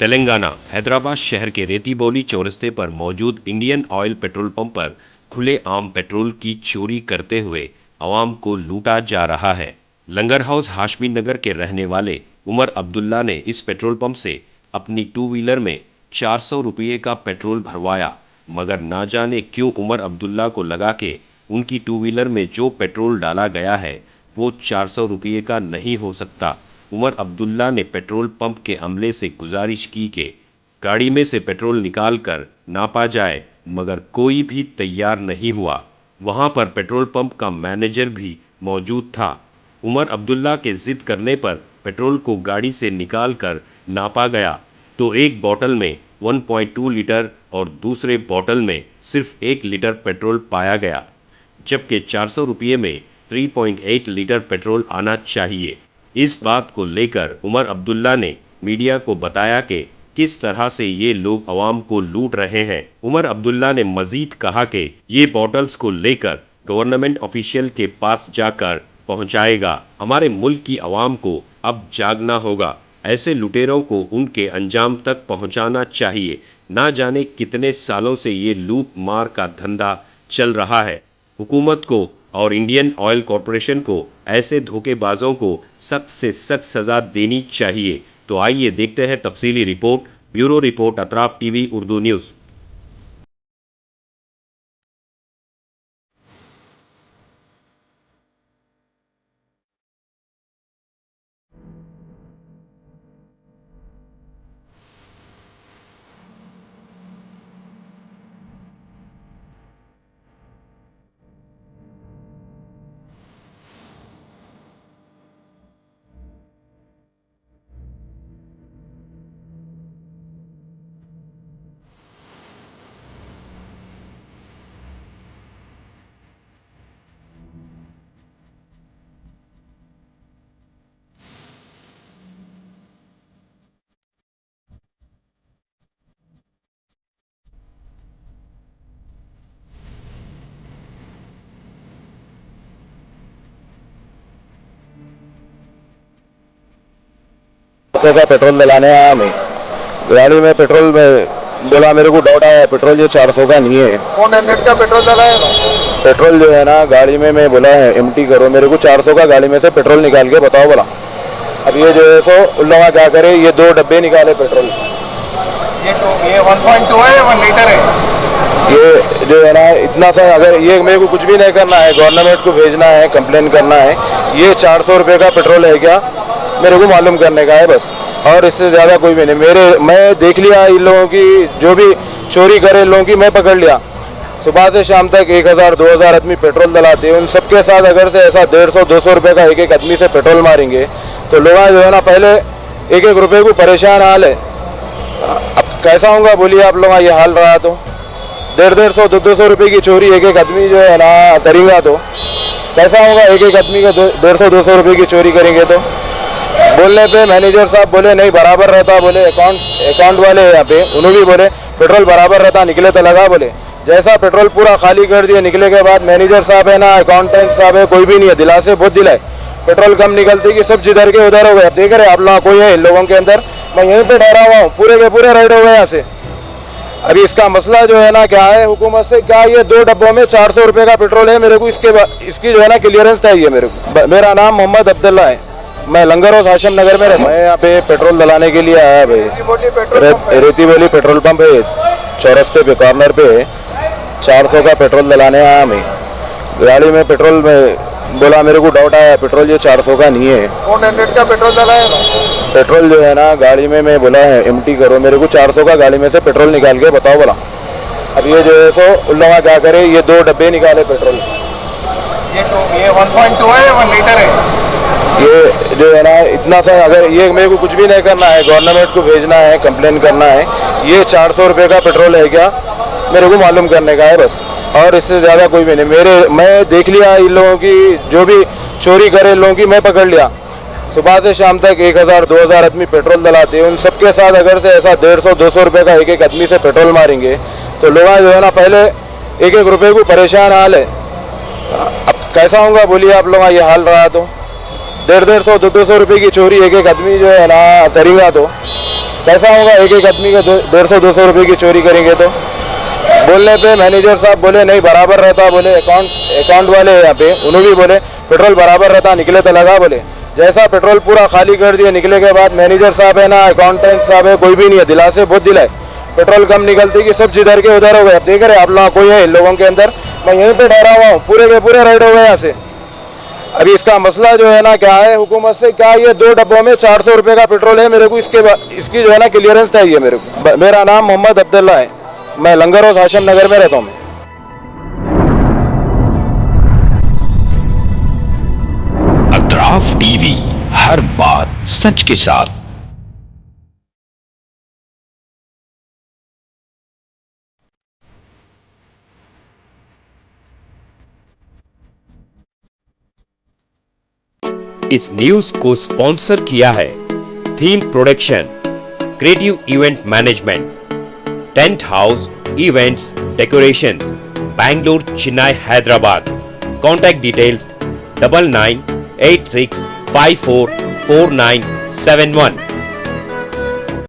तेलंगाना हैदराबाद शहर के रेतीबोली चौरस्ते पर मौजूद इंडियन ऑयल पेट्रोल पंप पर खुलेआम पेट्रोल की चोरी करते हुए आवाम को लूटा जा रहा है। लंगर हाउस हाशमी नगर के रहने वाले उमर अब्दुल्ला ने इस पेट्रोल पंप से अपनी टू व्हीलर में 400 रुपये का पेट्रोल भरवाया, मगर ना जाने क्यों उमर अब्दुल्ला को लगा कि उनकी टू व्हीलर में जो पेट्रोल डाला गया है वो 400 रुपये का नहीं हो सकता। उमर अब्दुल्ला ने पेट्रोल पंप के अमले से गुजारिश की कि गाड़ी में से पेट्रोल निकाल कर नापा जाए, मगर कोई भी तैयार नहीं हुआ। वहां पर पेट्रोल पंप का मैनेजर भी मौजूद था। उमर अब्दुल्ला के जिद करने पर पेट्रोल को गाड़ी से निकाल कर नापा गया तो एक बोतल में 1.2 लीटर और दूसरे बोतल में सिर्फ 1 लीटर पेट्रोल पाया गया, जबकि 400 रुपये में 3.8 लीटर पेट्रोल आना चाहिए। इस बात को लेकर उमर अब्दुल्ला ने मीडिया को बताया कि किस तरह से ये लोग आवाम को लूट रहे हैं। उमर अब्दुल्ला ने मजीद कहा कि ये बॉटल्स को लेकर गवर्नमेंट ऑफिशियल के पास जाकर पहुंचाएगा। हमारे मुल्क की आवाम को अब जागना होगा। ऐसे लुटेरों को उनके अंजाम तक पहुंचाना चाहिए। ना जाने कितने सालों से ये लूट मार का धंधा चल रहा है। हुकूमत को और इंडियन ऑयल कॉरपोरेशन को ऐसे धोखेबाजों को सख्त से सख्त सज़ा देनी चाहिए। तो आइए देखते हैं तफसीली report. Bureau report, Atraf TV Urdu news. का पेट्रोल दिलाने आया मैं गाड़ी में पेट्रोल में बोला, मेरे को डाउट आया पेट्रोल ये 400 का नहीं है। कौन एमनेट का पेट्रोल डलाया? पेट्रोल जो है ना गाड़ी में मैं बोला है एम्प्टी करो, मेरे को 400 का गाड़ी में से पेट्रोल निकाल के बताओ बोला। अब ये जो है सो उन लोग क्या करे, ये 2 डब्बे निकाले पेट्रोल। ये 1.2 है, 1 लीटर है। ये जो है ना इतना सा, अगर ये मेरे को कुछ भी नहीं करना है, गवर्नमेंट को भेजना है, कंप्लेन करना है, ये 400 रुपये का पेट्रोल है क्या मेरे को मालूम करने का है बस, और इससे ज़्यादा कोई भी नहीं। मैं देख लिया इन लोगों की, जो भी चोरी करे इन लोगों की मैं पकड़ लिया। सुबह से शाम तक 1000-2000 आदमी पेट्रोल डलाते हैं, उन सबके साथ अगर से ऐसा 150-200 रुपये का एक आदमी से पेट्रोल मारेंगे तो लोग जो है ना पहले 1-1 रुपये को परेशान हाल है। अब कैसा होगा बोलिए आप लोग, ये हाल रहा तो 150-200 रुपये की चोरी एक आदमी जो है ना करेंगे तो कैसा होगा। एक आदमी का 150-200 रुपये की चोरी करेंगे तो बोलने पे मैनेजर साहब बोले नहीं बराबर रहता, बोले अकाउंट वाले यहाँ पे उन्होंने भी बोले पेट्रोल बराबर रहता, निकले तो लगा। बोले जैसा पेट्रोल पूरा खाली कर दिया, निकले के बाद मैनेजर साहब है ना, अकाउंटेंट साहब है, कोई भी नहीं है, दिला से बहुत दिलाए, पेट्रोल कम निकलती कि सब जिधर के उधर हो गए। देख रहे आप लोग कोई है इन लोगों के अंदर, मैं यहीं पे ठहरा हुआ हूँ, पूरे के पूरे राइड हो गए यहाँ से। अभी इसका मसला जो है ना क्या है हुकूमत से, क्या ये 2 डब्बों में 400 रुपये का पेट्रोल है, मेरे को इसकी जो है ना क्लियरेंस चाहिए मेरे को। मेरा नाम मोहम्मद अब्दुल्ला है, मैं लंगर हाउस हाशम नगर में रहता हूँ। मैं यहाँ पे पेट्रोल डलाने के लिए आया भाई। रेतीबोली पेट्रोल पंप है, चौरस्ते पे कॉर्नर पे 400 का पेट्रोल डलाने आया मैं गाड़ी में। पेट्रोल में बोला, मेरे को डाउट आया पेट्रोल ये 400 का नहीं है। कौन एमनेट का पेट्रोल डलाया? पेट्रोल जो है ना गाड़ी में मैं बोला है एम्प्टी करो, मेरे को 400 का गाड़ी में से पेट्रोल निकाल के बताओ बोला। अब ये जो है सो उन लोग क्या करे, ये 2 डब्बे निकाले पेट्रोल। ये 1.2 है, 1 लीटर है। ये जो है ना इतना सा, अगर ये मेरे को कुछ भी नहीं करना है, गवर्नमेंट को भेजना है, कंप्लेन करना है, ये 400 रुपये का पेट्रोल है क्या मेरे को मालूम करने का है बस, और इससे ज़्यादा कोई भी नहीं। मैं देख लिया इन लोगों की, जो भी चोरी करे इन लोगों की मैं पकड़ लिया। सुबह से शाम तक 1000-2000 आदमी पेट्रोल डलाते हैं, उन सबके साथ अगर से ऐसा 150-200 रुपये का एक आदमी से पेट्रोल मारेंगे तो लोग जो है ना पहले 1-1 रुपये को परेशान हाल है। अब कैसा होगा बोलिए आप लोग, ये हाल रहा तो 150-200 रुपये की चोरी एक आदमी जो है ना करेंगे तो कैसा होगा? एक एक आदमी के 150-200 रुपये की चोरी करेंगे तो। बोलने पे मैनेजर साहब बोले नहीं बराबर रहता, बोले अकाउंट वाले यहाँ पे उन्होंने भी बोले पेट्रोल बराबर रहता, निकले तो लगा। बोले जैसा पेट्रोल पूरा खाली कर दिया, निकले के बाद मैनेजर साहब है ना, अकाउंटेंट साहब है, कोई भी नहीं है, दिला से बहुत दिलाए, पेट्रोल कम निकलती कि सब जिधर के उधर हो गए। अब देख रहे आप लोग कोई है इन लोगों के अंदर, मैं यहीं पे ठहरा हुआ हूँ, पूरे के पूरे राइड हो गए यहाँ से। अभी इसका मसला जो है ना क्या है हुकूमत से, क्या ये 2 डब्बों में 400 रुपये का पेट्रोल है, मेरे को इसकी जो है ना क्लियरेंस चाहिए मेरे को। मेरा नाम मोहम्मद अब्दुल्ला है, मैं लंगर हाउस हाशम नगर में रहता हूँ। अतराफ टीवी, हर बात सच के साथ। इस न्यूज को स्पॉन्सर किया है theme production, creative event management, tent house events decorations, Bangalore, Chennai, Hyderabad. Contact details 9986544971।